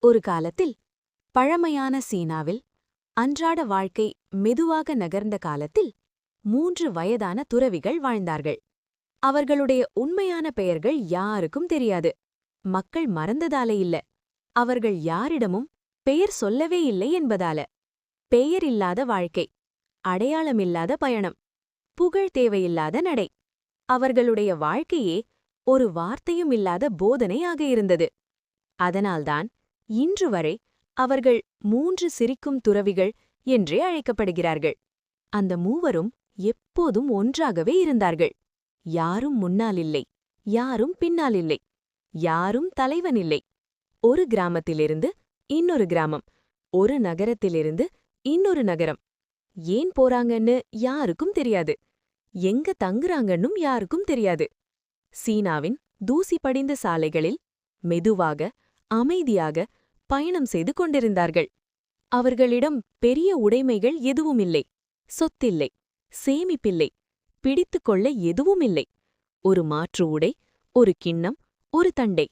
ஒரு காலத்தில் பழமையான சீனாவில் அன்றாட வாழ்க்கை மெதுவாக நகர்ந்த காலத்தில் 3 வயதான துறவிகள் வாழ்ந்தார்கள். அவர்களுடைய உண்மையான பெயர்கள் யாருக்கும் தெரியாது. மக்கள் மறந்ததாலே இல்ல, அவர்கள் யாரிடமும் பெயர் சொல்லவே இல்லை என்பதால. பெயர் இல்லாத வாழ்க்கை, அடையாளமில்லாத பயணம், புகழ் தேவையில்லாத நடை. அவர்களுடைய வாழ்க்கையே ஒரு வார்த்தையும் இல்லாத போதனையாக இருந்தது. அதனால்தான் இன்று வரை அவர்கள் 3 சிரிக்கும் துறவிகள் என்றே அழைக்கப்படுகிறார்கள். அந்த மூவரும் எப்போதும் ஒன்றாகவே இருந்தார்கள். யாரும் முன்னாலில்லை, யாரும் பின்னாலில்லை, யாரும் தலைவனில்லை. ஒரு கிராமத்திலிருந்து இன்னொரு கிராமம், ஒரு நகரத்திலிருந்து இன்னொரு நகரம். ஏன் போறாங்கன்னு யாருக்கும் தெரியாது. எங்க தங்குறாங்கன்னும் யாருக்கும் தெரியாது. சீனாவின் தூசி படிந்த சாலைகளில் மெதுவாக, அமைதியாக பயணம் செய்து கொண்டிருந்தார்கள். அவர்களிடம் பெரிய உடைமைகள் எதுவுமில்லை, சொத்தில்லை, சேமிப்பில்லை, பிடித்துக்கொள்ள எதுவுமில்லை. ஒரு மாற்று உடை, ஒரு கிண்ணம், ஒரு தண்டை.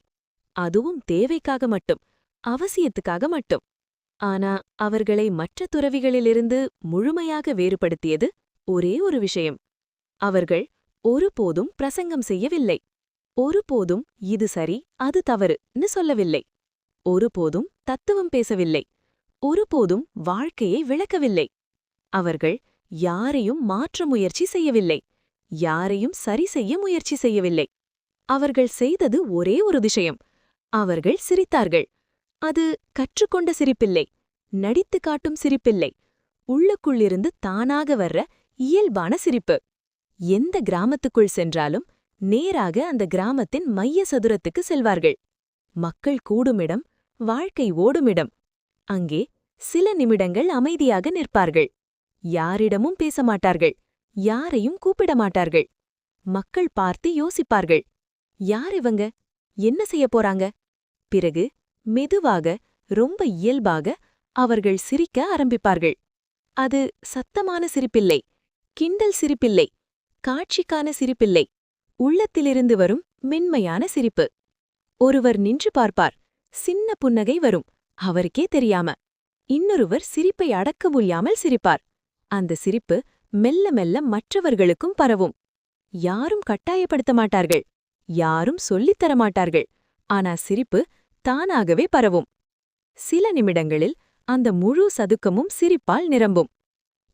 அதுவும் தேவைக்காக மட்டும், அவசியத்துக்காக மட்டும். ஆனா அவர்களை மற்ற துறவிகளிலிருந்து முழுமையாக வேறுபடுத்தியது ஒரே ஒரு விஷயம். அவர்கள் ஒருபோதும் பிரசங்கம் செய்யவில்லை. ஒருபோதும் இது சரி அது தவறுன்னு சொல்லவில்லை. ஒருபோதும் தத்துவம் பேசவில்லை. ஒருபோதும் வாழ்க்கையை விளக்கவில்லை. அவர்கள் யாரையும் மாற்ற முயற்சி செய்யவில்லை. யாரையும் சரி செய்ய முயற்சி செய்யவில்லை. அவர்கள் செய்தது ஒரே ஒரு விஷயம். அவர்கள் சிரித்தார்கள். அது கற்றுக்கொண்ட சிரிப்பில்லை, நடித்து காட்டும் சிரிப்பில்லை, உள்ளுக்குள்ளிருந்து தானாக வர்ற இயல்பான சிரிப்பு. எந்த கிராமத்துக்குள் சென்றாலும் நேராக அந்த கிராமத்தின் மைய சதுரத்துக்கு செல்வார்கள். மக்கள் கூடுமிடம், வாழ்க்கை ஓடுமிடம். அங்கே சில நிமிடங்கள் அமைதியாக நிற்பார்கள். யாரிடமும் பேசமாட்டார்கள், யாரையும் கூப்பிடமாட்டார்கள். மக்கள் பார்த்து யோசிப்பார்கள். யார் இவங்க, என்ன செய்யப் போறாங்க? பிறகு மெதுவாக, ரொம்ப இயல்பாக அவர்கள் சிரிக்க ஆரம்பிப்பார்கள். அது சத்தமான சிரிப்பில்லை, கிண்டல் சிரிப்பில்லை, காட்சிக்கான சிரிப்பில்லை, உள்ளத்திலிருந்து வரும் மென்மையான சிரிப்பு. ஒருவர் நின்று பார்ப்பார், சின்ன புன்னகை வரும், அவருக்கே தெரியாம. இன்னொருவர் சிரிப்பை அடக்க முடியாமல் சிரிப்பார். அந்த சிரிப்பு மெல்ல மெல்ல மற்றவர்களுக்கும் பரவும். யாரும் கட்டாயப்படுத்த மாட்டார்கள், யாரும் சொல்லித்தர மாட்டார்கள். ஆனா சிரிப்பு தானாகவே பரவும். சில நிமிடங்களில் அந்த முழு சதுக்கமும் சிரிப்பால் நிரம்பும்.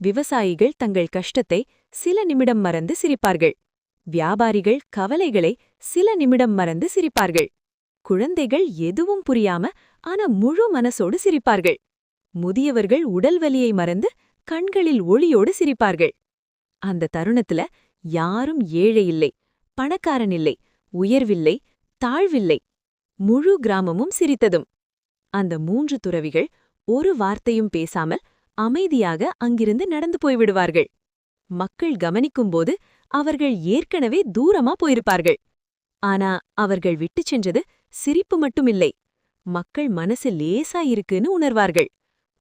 விவசாயிகள் தங்கள் கஷ்டத்தை சில நிமிடம் மறந்து சிரிப்பார்கள். வியாபாரிகள் கவலைகளை சில நிமிடம் மறந்து சிரிப்பார்கள். குழந்தைகள் எதுவும் புரியாம ஆனா முழு மனசோடு சிரிப்பார்கள். முதியவர்கள் உடல் வலியை மறந்து கண்களில் ஒளியோடு சிரிப்பார்கள். அந்த தருணத்துல யாரும் ஏழை இல்லை, பணக்காரன் இல்லை, உயர்வில்லை, தாழ்வில்லை. முழு கிராமமும் சிரித்ததும். அந்த 3 துறவிகள் ஒரு வார்த்தையும் பேசாமல் அமைதியாக அங்கிருந்து நடந்து போய்விடுவார்கள். மக்கள் கவனிக்கும்போது அவர்கள் ஏற்கனவே தூரமா போயிருப்பார்கள். ஆனா அவர்கள் விட்டுச் சென்றது சிரிப்பு மட்டுமில்லை, மக்கள் மனசு லேசா இருக்குன்னு உணர்வார்கள்.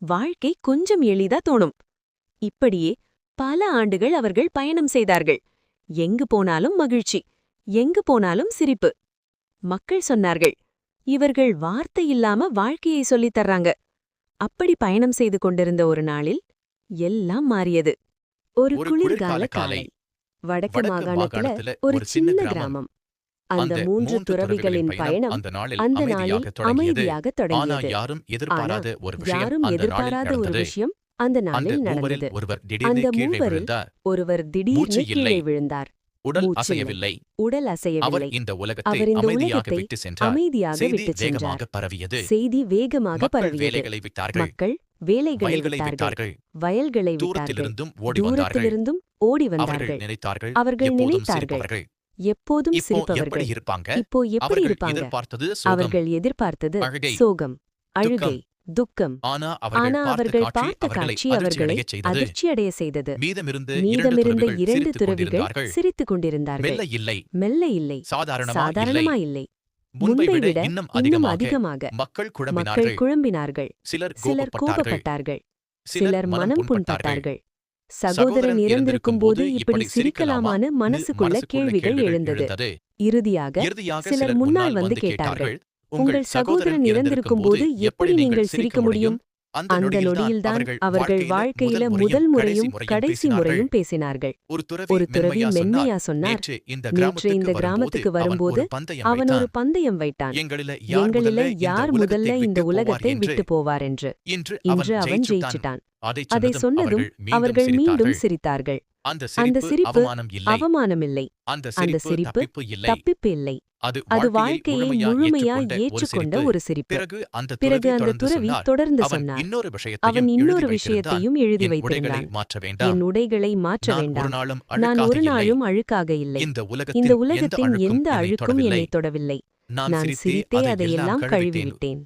வாழ்க்கை கொஞ்சம் எளிதா தோணும். இப்படியே பல ஆண்டுகள் அவர்கள் பயணம் செய்தார்கள். எங்கு போனாலும் மகிழ்ச்சி, எங்கு போனாலும் சிரிப்பு. மக்கள் சொன்னார்கள், இவர்கள் வார்த்தை இல்லாம வாழ்க்கையை சொல்லித் தர்றாங்க. அப்படி பயணம் செய்து கொண்டிருந்த ஒரு நாளில் எல்லாம் மாறியது. ஒரு குளிர்கால காலை. வடக்கு மாகாணத்துல ஒரு சின்ன கிராமம். அந்த 3 துறவிகளின் பயணம் அந்த நாளில் அமைதியாக தொடங்கியது. ஆனா யாரும் எதிர்பாராத ஒரு விஷயம் அந்த நாளில் நடந்தது. அந்த மூவரில் ஒருவர் திடீர்னு கீழே விழுந்தார். உடல் அசையவில்லை. அவர் இந்த உலகத்தை அமைதியாக விட்டு சென்றார். செய்தி வேகமாக பரவியது. மக்கள் வேலைகளை விட்டார்கள், வயல்களை விட்டார்கள், தூரத்திலிருந்தும் ஓடி வந்தார்கள். அவர்கள் நினைத்தார்கள், எப்போதும் சிரிப்பவர்கள் இப்போ எப்படி இருப்பாங்க? அவர்கள் எதிர்பார்த்தது சோகம், அழுகை, துக்கம். ஆனா அவர்கள் பார்த்த காட்சி அவர்களை அதிர்ச்சியடைய செய்தது. மீதமிருந்த 2 துறவிகள் சிரித்துக் கொண்டிருந்தார்கள். மெல்ல இல்லை, சாதாரணமா இல்லை, முன்பை விட இன்னும் அதிகமாக. மக்கள் குழம்பினார்கள், சிலர் கோபப்பட்டார்கள், சிலர் மனம் புண்பட்டார்கள். சகோதரன் இறந்திருக்கும்போது இப்படி சிரிக்கலாமான்னு மனசுக்குள்ள கேள்விகள் எழுந்தது. இறுதியாக சிலர் முன்னால் வந்து கேட்டார்கள், உங்கள் சகோதரன் இறந்திருக்கும்போது எப்படி நீங்கள் சிரிக்க முடியும்? அந்த நொடியில்தான் அவர்கள் வாழ்க்கையில முதல் முறையும் கடைசி முறையும் பேசினார்கள். ஒரு துறவி மென்மையா சொன்னார், நேற்று இந்த கிராமத்துக்கு வரும்போது அவன் ஒரு பந்தயம் வைத்தான், எங்களில யார் முதல்ல இந்த உலகத்தை விட்டு போவார் என்று. இன்று அவன் ஜெயிச்சிட்டான். அதை சொன்னதும் அவர்கள் மீண்டும் சிரித்தார்கள். அந்த சிரிப்பு அவமானமில்லை, அந்த சிரிப்பு தப்பிப்பு இல்லை, அது வாழ்க்கையை முழுமையா ஏற்றுக்கொண்ட ஒரு சிரிப்பு. பிறகு அந்த துறவி தொடர்ந்து சொன்னார், அவன் இன்னொரு விஷயத்தையும் எழுதி வைத்திருந்தான், என் உடைகளை மாற்ற வேண்டாம், நான் ஒரு நாளும் அழுக்காக இல்லை, இந்த உலகத்தின் எந்த அழுக்கும் என்னை தொடவில்லை, நான் சிரித்தே அதையெல்லாம் கழுவிவிட்டேன்.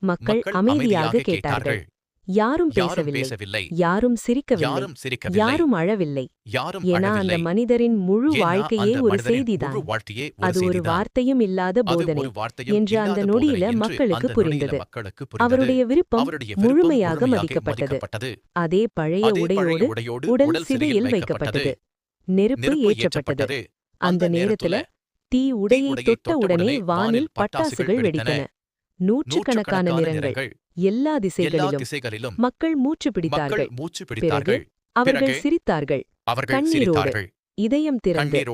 மக்கள் அமைதியாக கேட்டார்கள். யாரும் பேசவில்லை, யாரும் சிரிக்கவில்லை, யாரும் அழவில்லை. ஏன்னா அந்த மனிதரின் முழு வாழ்க்கையே ஒரு செய்திதான், அது ஒரு வார்த்தையும் இல்லாத போதனை என்று அந்த நொடியில மக்களுக்கு புரிந்தது. அவருடைய விருப்பம் முழுமையாக மதிக்கப்பட்டது. அதே பழைய உடையோடு உடல் சிதையில் வைக்கப்பட்டது. நெருப்பு ஏற்றப்பட்டது. அந்த நேரத்துல தீ உடையை தொட்ட உடனே வானில் பட்டாசுகள் வெடித்தன. நூற்றுக்கணக்கான நிறங்கள், எல்லா திசைகளிலும் மக்கள் மூச்சு பிடித்தார்கள். பிறகு அவர்கள் சிரித்தார்கள், கண்ணீரோடு, இதயம் திறந்து.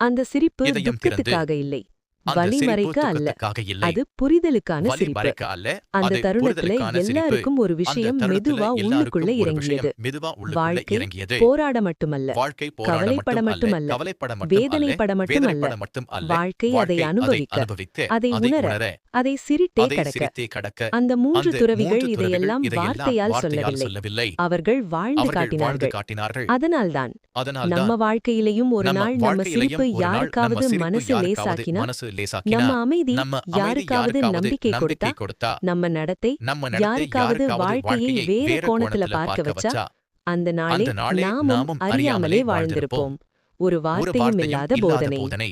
அந்த சிரிப்பு துக்கத்துக்காக இல்லை, வலிமறைக்க அல்ல, அது புரிதலுக்கான சிரிப்பு. அந்த தருணத்துல எல்லாருக்கும் ஒரு விஷயம் மெதுவா உள்ளுக்குள்ள இறங்கியது. வாழ்க்கை போராட மட்டுமல்ல, கவலைப்பட மட்டுமல்ல, வேதனைப்பட மட்டுமல்ல, வாழ்க்கை அதை அனுபவிக்க, அதை உணர, அதை சிரித்தே கடக்க. அந்த மூன்று துறவிகள் இதையெல்லாம் வார்த்தையால் சொல்லவில்லை, அவர்கள் வாழ்ந்து காட்டினார்கள். அதனால்தான் நம்ம வாழ்க்கையிலையும் ஒரு நாள் நம்ம சிரிப்பு யாருக்காவது மனசு லேசாக்கினா, நம்ம அமைதி யாருக்காவது நம்பிக்கை கொடுத்தா, நம்ம நடத்தை யாருக்காவது வாழ்க்கையை வேற கோணத்துல பார்க்க வச்சா, அந்த நாளே நாமும் அறியாமலே வாழ்ந்திருப்போம். ஒரு வார்த்தையும் இல்லாத போதனை.